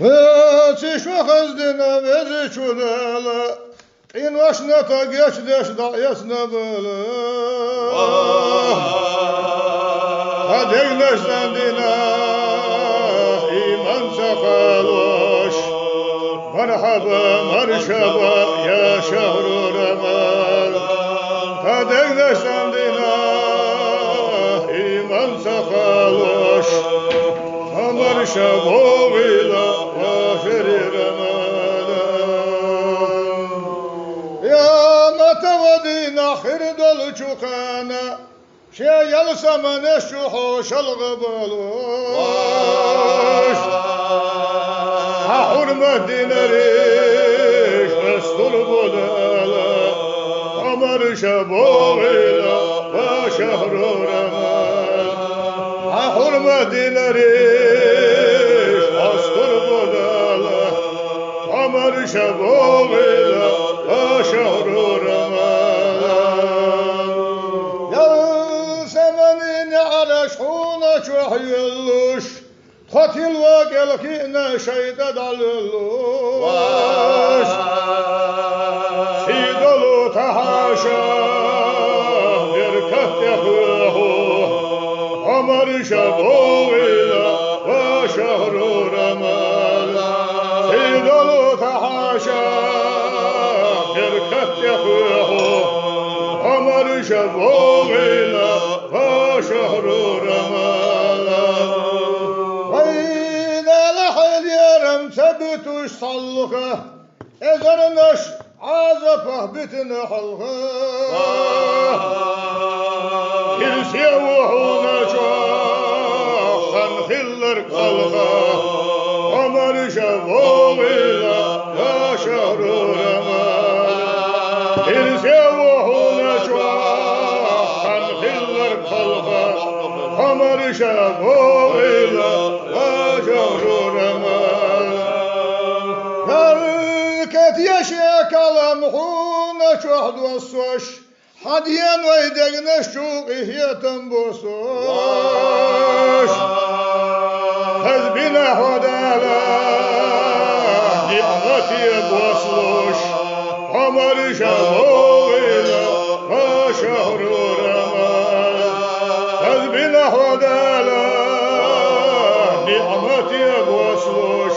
Çişme kızdına vezi çudala İn başına ta geç deş dayasına böyle Kadegleşten dina iman sakaloş Merhaba merşaba ya şehru remel Kadegleşten dina iman sakaloş Merşaba ila vahiri remel Ya matavadina khirdol çukana Şey yalsama neşu hoşal gıbaloş Ha hürmet dineriş Estur budala Amar şabogila Ve şehru remel Ha hürmet dineriş Estur budala Amar şabogila Ve şehru remel شحونة شحيلوش قتل وقل كينا شيد دللوش سيدلو تحاشا بركت يخوه عمر شبويلا وشهر رمال سيدلو تحاشا بركت يخوه عمر شبويلا وشهر رمال وإذا لحل يرم ثبتوش صلخه إذرنش عازفه بتن حلقه كرسي وحونا شوخا خلر خلقه عمر شبوغيلا وشهر رمال كرسي وحونا شوخا خلر خلقه عمر شبوغيلا وشهر رمال كركت يشيك لمحونا شهد والسوش حديان ويدقنا الشوقي هي تنبوسوش حزبنا هدالا نعمتي بوصلوش عمر شبوغيلا وشهر رمال حزبنا هدالا نعمتي بوصلوش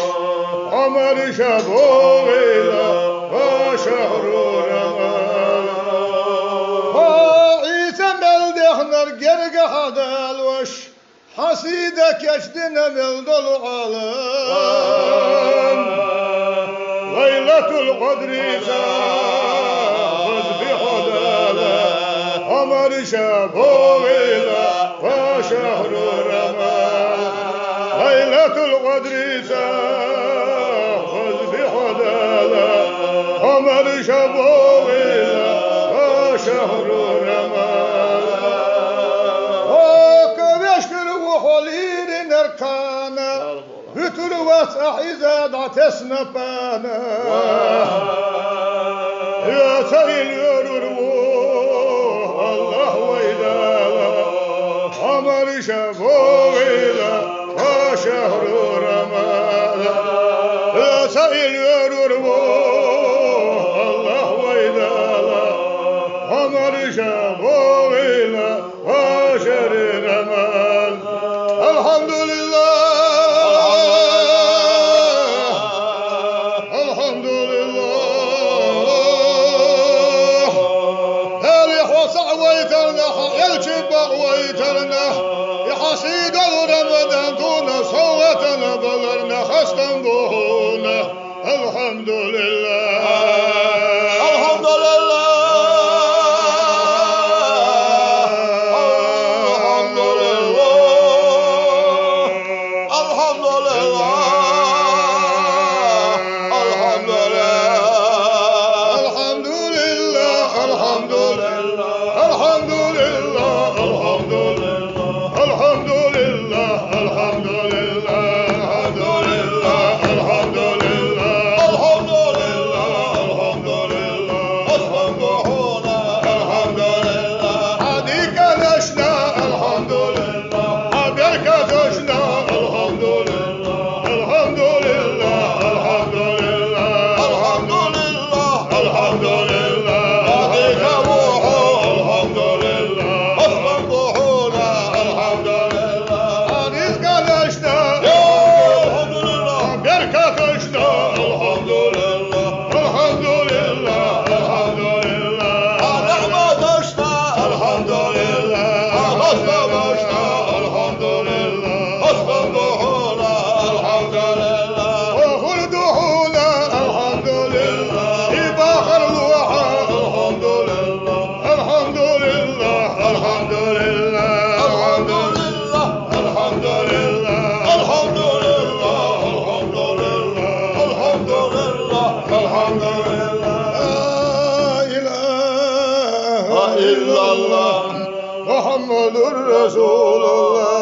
عمر شبوغيلا وشهر رمال وعيسى ملدخنر جرق حدالوش حسيدك يشدنا ملدل عالم ليلة القدر فاز بحدالا عمر شبوغيلا وشهر رمال ليلة القدر فاز بحدالا عمر شبوغيلا وشهر رمال وكبشكر وحليل نركانا بتلوات أحزاد عتسنبانا يا سيل يرروه الله ويدالا عمر شبوغيلا وشهر رمال يا سيل يرروه الله ويدالا عمر شبوغيلا وشهر رمال الحمد لله الحمد لله هالي حوصع ويترنا يلجب ويترنا يحسيد رمضان دون صوتنا بلرنا خستن بهونا الحمد لله الحمد لله الحمد لله الحمد لله الحمد لله الحمد لله الحمد لله الحمد لله الحمد لله الحمد لله الحمد لله الحمد لله الحمد لله الحمد لله أصبحونا الحمد لله هديك لشنا الحمد لله بركتشنا الحمد لله illallah Muhammedur Resulullah